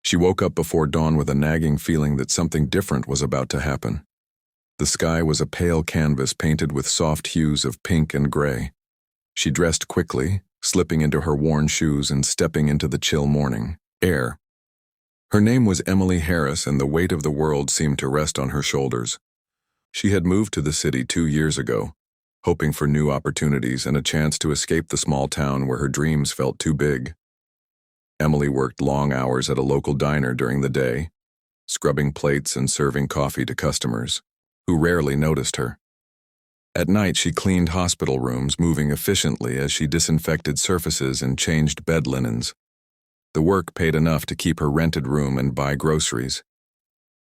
She woke up before dawn with a nagging feeling that something different was about to happen. The sky was a pale canvas painted with soft hues of pink and gray. She dressed quickly, slipping into her worn shoes and stepping into the chill morning air. Her name was Emily Harris, and the weight of the world seemed to rest on her shoulders. She had moved to the city 2 years ago, hoping for new opportunities and a chance to escape the small town where her dreams felt too big. Emily worked long hours at a local diner during the day, scrubbing plates and serving coffee to customers, who rarely noticed her. At night, she cleaned hospital rooms, moving efficiently as she disinfected surfaces and changed bed linens. The work paid enough to keep her rented room and buy groceries.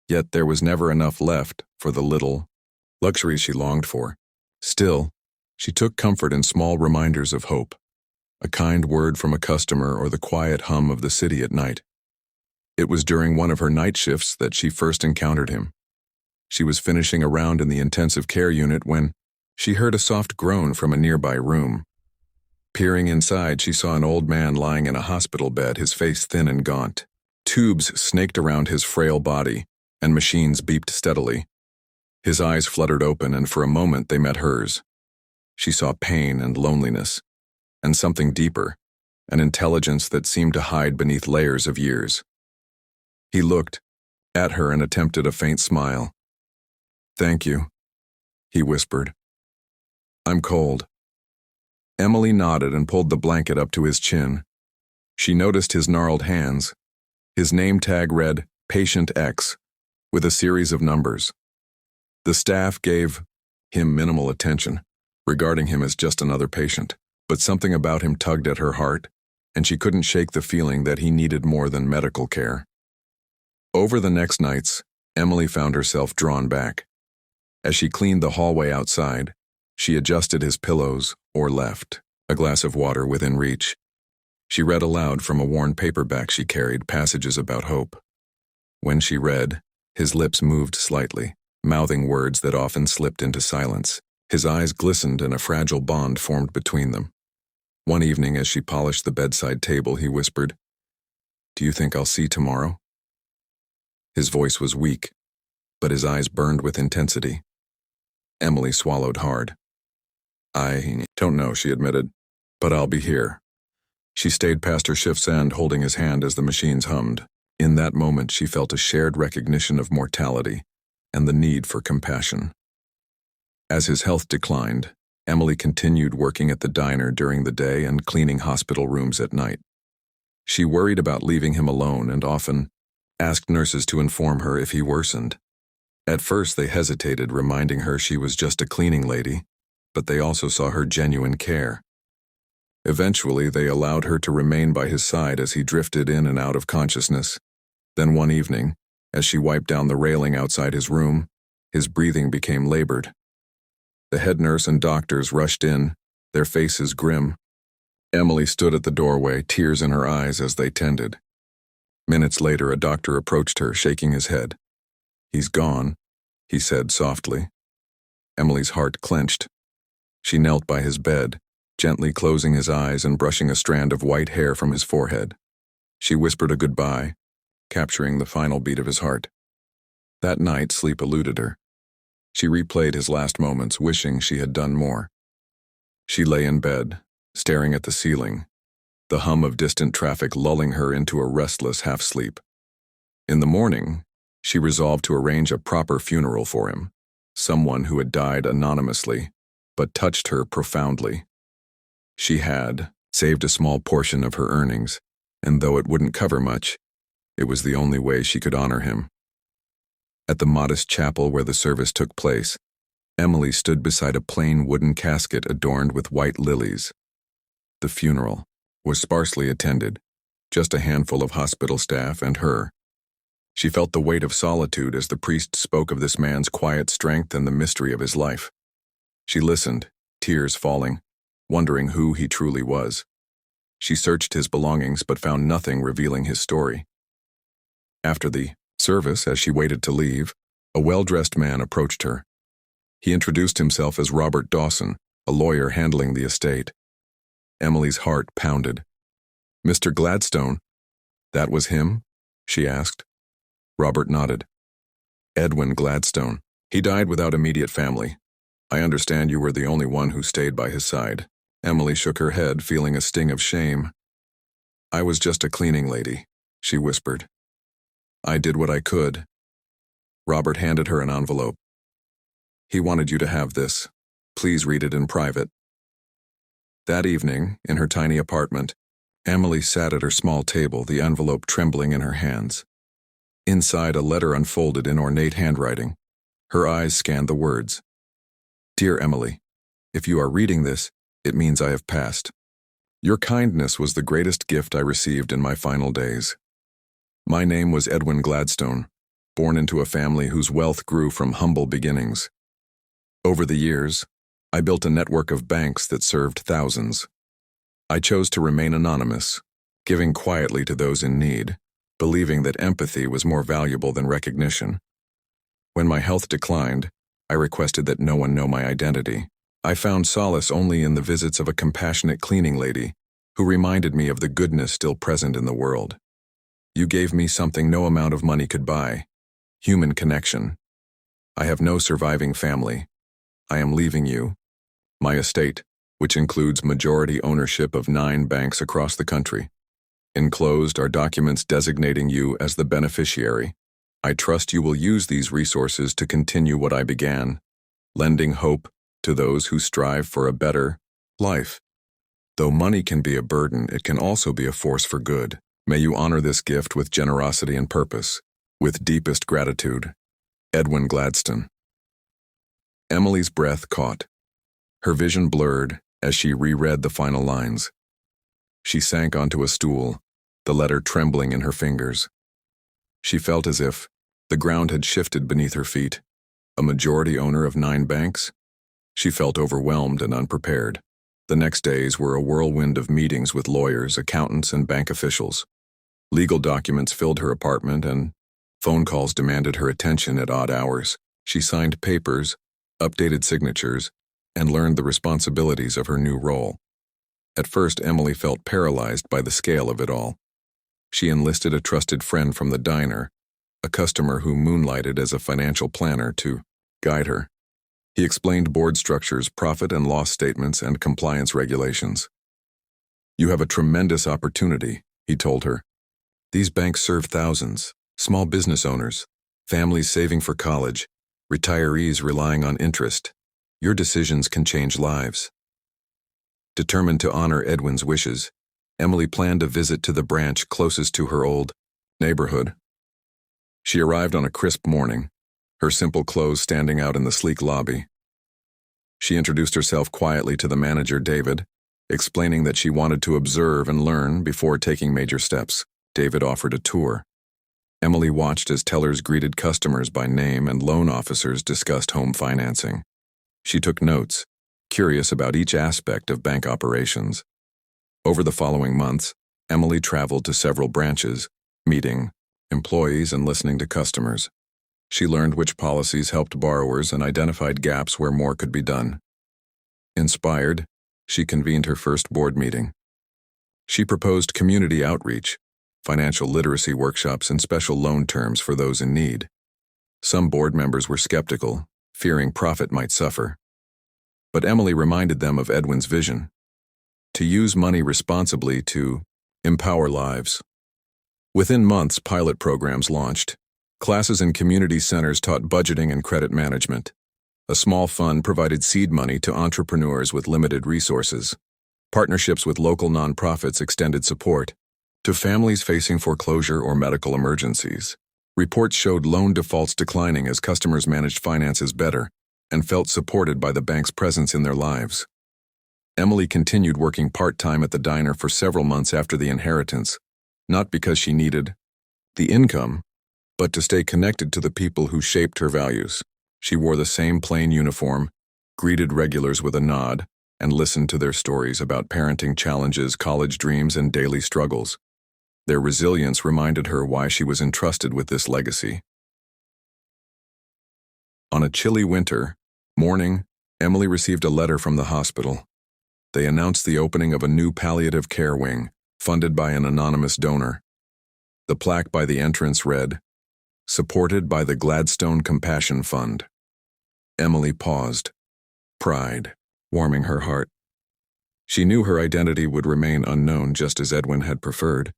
Yet there was never enough left for the little luxuries she longed for. Still, she took comfort in small reminders of hope, a kind word from a customer or the quiet hum of the city at night. It was during one of her night shifts that she first encountered him. She was finishing a round in the intensive care unit when she heard a soft groan from a nearby room. Peering inside, she saw an old man lying in a hospital bed, his face thin and gaunt. Tubes snaked around his frail body, and machines beeped steadily. His eyes fluttered open, and for a moment they met hers. She saw pain and loneliness, and something deeper, an intelligence that seemed to hide beneath layers of years. He looked at her and attempted a faint smile. "Thank you," he whispered. "I'm cold." Emily nodded and pulled the blanket up to his chin. She noticed his gnarled hands. His name tag read, Patient X, with a series of numbers. The staff gave him minimal attention, regarding him as just another patient, but something about him tugged at her heart, and she couldn't shake the feeling that he needed more than medical care. Over the next nights, Emily found herself drawn back. As she cleaned the hallway outside, she adjusted his pillows or left, a glass of water within reach. She read aloud from a worn paperback she carried, passages about hope. When she read, his lips moved slightly, mouthing words that often slipped into silence. His eyes glistened and a fragile bond formed between them. One evening, as she polished the bedside table, he whispered, "Do you think I'll see tomorrow?" His voice was weak, but his eyes burned with intensity. Emily swallowed hard. "I don't know," she admitted, "but I'll be here." She stayed past her shift's end, holding his hand as the machines hummed. In that moment, she felt a shared recognition of mortality and the need for compassion. As his health declined, Emily continued working at the diner during the day and cleaning hospital rooms at night. She worried about leaving him alone and often asked nurses to inform her if he worsened. At first, they hesitated, reminding her she was just a cleaning lady, but they also saw her genuine care. Eventually, they allowed her to remain by his side as he drifted in and out of consciousness. Then one evening, as she wiped down the railing outside his room, his breathing became labored. The head nurse and doctors rushed in, their faces grim. Emily stood at the doorway, tears in her eyes as they tended. Minutes later, a doctor approached her, shaking his head. "He's gone," he said softly. Emily's heart clenched. She knelt by his bed, gently closing his eyes and brushing a strand of white hair from his forehead. She whispered a goodbye, capturing the final beat of his heart. That night, sleep eluded her. She replayed his last moments, wishing she had done more. She lay in bed, staring at the ceiling, the hum of distant traffic lulling her into a restless half-sleep. In the morning, she resolved to arrange a proper funeral for him, someone who had died anonymously, but touched her profoundly. She had saved a small portion of her earnings, and though it wouldn't cover much, it was the only way she could honor him. At the modest chapel where the service took place, Emily stood beside a plain wooden casket adorned with white lilies. The funeral was sparsely attended, just a handful of hospital staff and her. She felt the weight of solitude as the priest spoke of this man's quiet strength and the mystery of his life. She listened, tears falling, wondering who he truly was. She searched his belongings but found nothing revealing his story. After the service, as she waited to leave, a well-dressed man approached her. He introduced himself as Robert Dawson, a lawyer handling the estate. Emily's heart pounded. "Mr. Gladstone?" That was him? she asked. Robert nodded. Edwin Gladstone. He died without immediate family. I understand you were the only one who stayed by his side. Emily shook her head, feeling a sting of shame. I was just a cleaning lady, she whispered. I did what I could. Robert handed her an envelope. He wanted you to have this. Please read it in private. That evening, in her tiny apartment, Emily sat at her small table, the envelope trembling in her hands. Inside, a letter unfolded in ornate handwriting. Her eyes scanned the words. Dear Emily, if you are reading this, it means I have passed. Your kindness was the greatest gift I received in my final days. My name was Edwin Gladstone, born into a family whose wealth grew from humble beginnings. Over the years, I built a network of banks that served thousands. I chose to remain anonymous, giving quietly to those in need, believing that empathy was more valuable than recognition. When my health declined, I requested that no one know my identity. I found solace only in the visits of a compassionate cleaning lady who reminded me of the goodness still present in the world. You gave me something no amount of money could buy: human connection. I have no surviving family. I am leaving you. My estate, which includes majority ownership of 9 banks across the country. Enclosed are documents designating you as the beneficiary. I trust you will use these resources to continue what I began, lending hope to those who strive for a better life. Though money can be a burden, it can also be a force for good. May you honor this gift with generosity and purpose. With deepest gratitude, Edwin Gladstone. Emily's breath caught. Her vision blurred as she reread the final lines. She sank onto a stool, the letter trembling in her fingers. She felt as if the ground had shifted beneath her feet. A majority owner of 9 banks? She felt overwhelmed and unprepared. The next days were a whirlwind of meetings with lawyers, accountants, and bank officials. Legal documents filled her apartment, and phone calls demanded her attention at odd hours. She signed papers, updated signatures, and learned the responsibilities of her new role. At first, Emily felt paralyzed by the scale of it all. She enlisted a trusted friend from the diner, a customer who moonlighted as a financial planner, to guide her. He explained board structures, profit and loss statements, and compliance regulations. You have a tremendous opportunity, he told her. These banks serve thousands, small business owners, families saving for college, retirees relying on interest. Your decisions can change lives. Determined to honor Edwin's wishes, Emily planned a visit to the branch closest to her old neighborhood. She arrived on a crisp morning, her simple clothes standing out in the sleek lobby. She introduced herself quietly to the manager, David, explaining that she wanted to observe and learn before taking major steps. David offered a tour. Emily watched as tellers greeted customers by name and loan officers discussed home financing. She took notes, curious about each aspect of bank operations. Over the following months, Emily traveled to several branches, meeting employees and listening to customers. She learned which policies helped borrowers and identified gaps where more could be done. Inspired, she convened her first board meeting. She proposed community outreach, financial literacy workshops, and special loan terms for those in need. Some board members were skeptical, fearing profit might suffer. But Emily reminded them of Edwin's vision: to use money responsibly to empower lives. Within months, pilot programs launched. Classes in community centers taught budgeting and credit management. A small fund provided seed money to entrepreneurs with limited resources. Partnerships with local nonprofits extended support to families facing foreclosure or medical emergencies. Reports showed loan defaults declining as customers managed finances better and felt supported by the bank's presence in their lives. Emily continued working part-time at the diner for several months after the inheritance, not because she needed the income, but to stay connected to the people who shaped her values. She wore the same plain uniform, greeted regulars with a nod, and listened to their stories about parenting challenges, college dreams, and daily struggles. Their resilience reminded her why she was entrusted with this legacy. On a chilly winter morning, Emily received a letter from the hospital. They announced the opening of a new palliative care wing, funded by an anonymous donor. The plaque by the entrance read, "Supported by the Gladstone Compassion Fund." Emily paused, pride warming her heart. She knew her identity would remain unknown just as Edwin had preferred,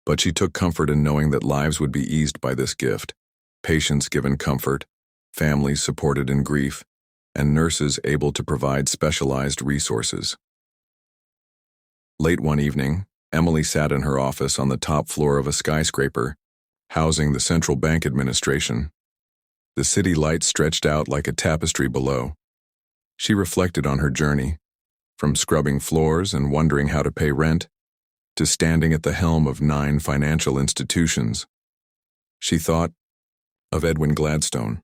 but she took comfort in knowing that lives would be eased by this gift, patients given comfort, families supported in grief, and nurses able to provide specialized resources. Late one evening, Emily sat in her office on the top floor of a skyscraper, housing the central bank administration. The city lights stretched out like a tapestry below. She reflected on her journey, from scrubbing floors and wondering how to pay rent, to standing at the helm of 9 financial institutions. She thought of Edwin Gladstone,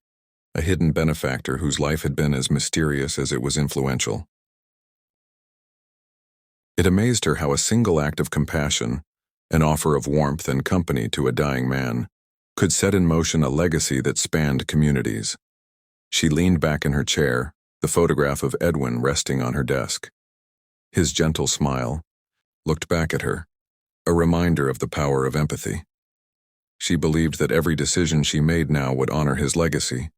a hidden benefactor whose life had been as mysterious as it was influential. It amazed her how a single act of compassion, an offer of warmth and company to a dying man, could set in motion a legacy that spanned communities. She leaned back in her chair, the photograph of Edwin resting on her desk. His gentle smile looked back at her, a reminder of the power of empathy. She believed that every decision she made now would honor his legacy.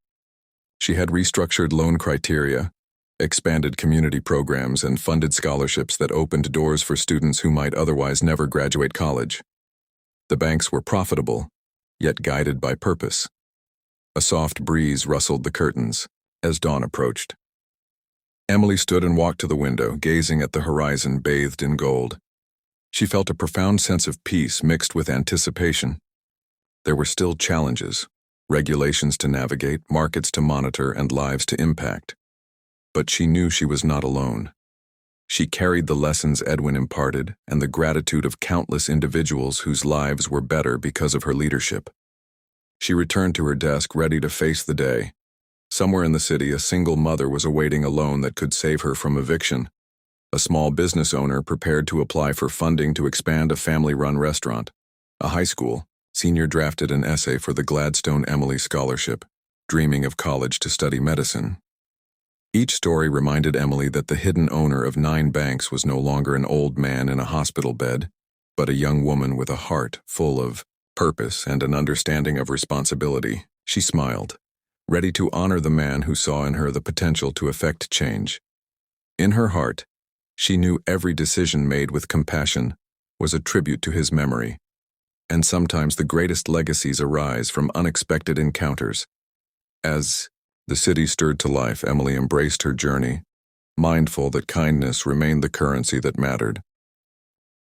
She had restructured loan criteria, expanded community programs, and funded scholarships that opened doors for students who might otherwise never graduate college. The banks were profitable, yet guided by purpose. A soft breeze rustled the curtains as dawn approached. Emily stood and walked to the window, gazing at the horizon bathed in gold. She felt a profound sense of peace mixed with anticipation. There were still challenges, regulations to navigate, markets to monitor, and lives to impact. But she knew she was not alone. She carried the lessons Edwin imparted and the gratitude of countless individuals whose lives were better because of her leadership. She returned to her desk, ready to face the day. Somewhere in the city, a single mother was awaiting a loan that could save her from eviction. A small business owner prepared to apply for funding to expand a family-run restaurant. A high school senior drafted an essay for the Gladstone Emily Scholarship, dreaming of college to study medicine. Each story reminded Emily that the hidden owner of 9 banks was no longer an old man in a hospital bed, but a young woman with a heart full of purpose and an understanding of responsibility. She smiled, ready to honor the man who saw in her the potential to effect change. In her heart, she knew every decision made with compassion was a tribute to his memory. And sometimes the greatest legacies arise from unexpected encounters. As the city stirred to life, Emily embraced her journey, mindful that kindness remained the currency that mattered.